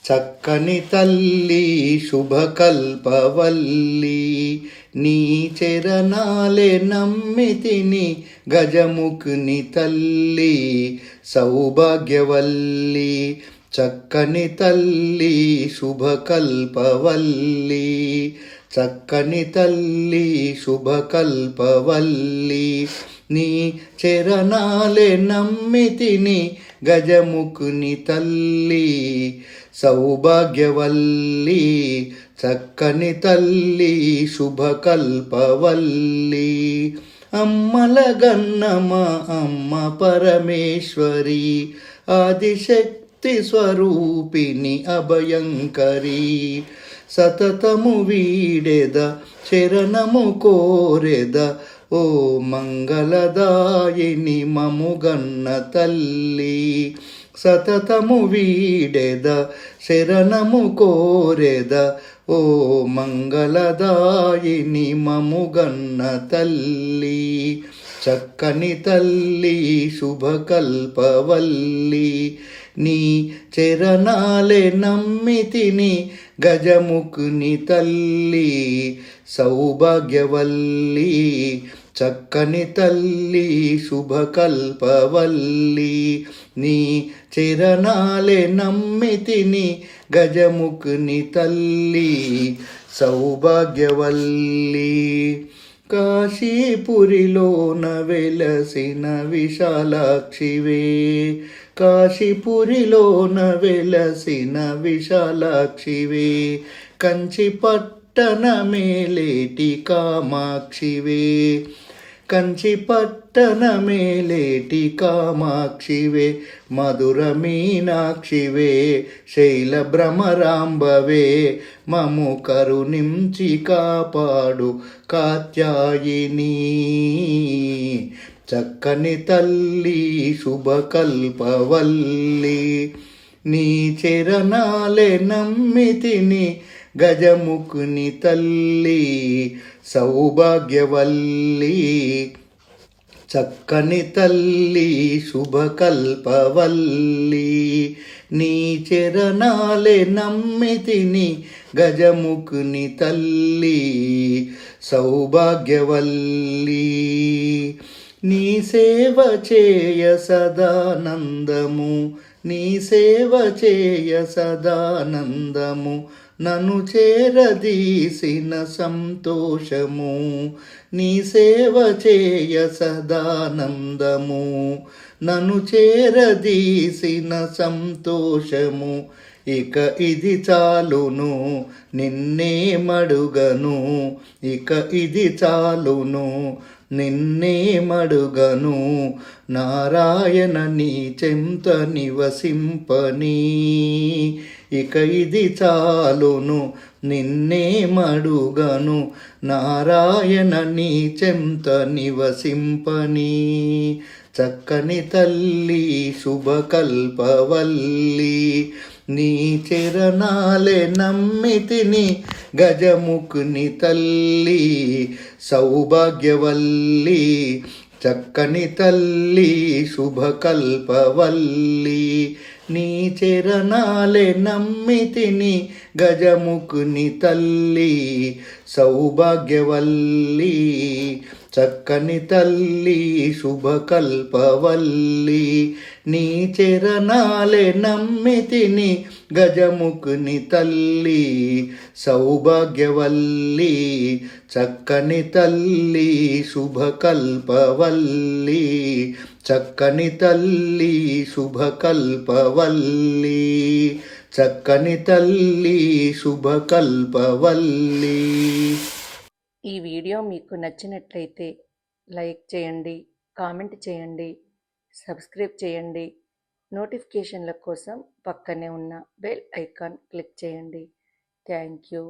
చక్కని తల్లి శుభకల్పవల్లి నీ చరణాలే నమ్మితిని గజముఖుని తల్లి సౌభాగ్యవల్లి చక్కని తల్లి శుభకల్పవల్లి చక్కని తల్లి శుభకల్పవల్లి నీ చరణాలే నమ్మితిని గజముఖుని తల్లి సౌభాగ్యవల్లి చక్కని తల్లి శుభకల్పవల్లి అమ్మల గన్నమ అమ్మ పరమేశ్వరి ఆదిశక్తి స్వరూపిణి అభయంకరి సతతము వీడెద శరణము కోరెద ఓ మంగళదాయిని మముగన్న తల్లి సతతము వీడెద శరణము కోరెద ఓ మంగళదాయిని మముగన్న తల్లి చక్కని తల్లి శుభకల్పవల్లి నీ చరణాలే నమ్మితిని గజముఖుని తల్లి సౌభాగ్యవల్లి చక్కని తల్లి శుభకల్పవల్లి నీ చరణాలే నమ్మితిని గజముఖుని తల్లి సౌభాగ్యవల్లి కాశీపురిలోన వెలసిన విశాలాక్షివే కాశీపురిలోన వెలసిన విశాలాక్షివే కంచి పట్టణమేలేటి కామాక్షివే కంచి పట్టణమేలేటి కామాక్షివే మధుర మీనాక్షివే శైల భ్రమరాంబవే మము కరుణించి కాపాడు కాత్యాయిని చక్కని తల్లి శుభకల్పవల్లి నీ చరణాలే నమ్మితిని గజముఖుని తల్లి సౌభాగ్యవల్లి చక్కని తల్లి శుభకల్పవల్లి నీ చరణాలే నమ్మితిని గజముఖుని తల్లి సౌభాగ్యవల్లి నీ సేవ చేయ సదానందము నీ సేవ చేయ సదానందము నన్ను చేరదీసిన సంతోషము నీ సేవ చేయ సదానందము నన్ను చేరదీసిన సంతోషము ఇక ఇది చాలును నిన్నే మడుగను ఇక ఇది చాలును నిన్నే మడుగను నారాయణ నీ చెంత నివసింపని ఇక ఇది చాలును నిన్నే మడుగను నారాయణ నీ చెంత నివసింపని చక్కని తల్లి శుభకల్పవల్లి నీ చరణాలే నమ్మితిని గజముఖుని తల్లి సౌభాగ్యవల్లి చక్కని తల్లి శుభకల్పవల్లి నీ చరణాలే నమ్మితిని గజముఖుని తల్లి సౌభాగ్యవల్లి చక్కని తల్లి శుభకల్పవల్లి నీ చరణాలే నమ్మితిని గజముఖుని తల్లి సౌభాగ్యవల్లి చక్కని తల్లి శుభకల్పవల్లి చక్కని తల్లి శుభకల్పవల్లి చక్కని తల్లి శుభకల్పవల్లి. ఈ వీడియో మీకు నచ్చినట్లయితే లైక్ చేయండి, కామెంట్ చేయండి, సబ్స్క్రైబ్ చేయండి. నోటిఫికేషన్ల కోసం పక్కనే ఉన్న బెల్ ఐకాన్ క్లిక్ చేయండి. Thank you.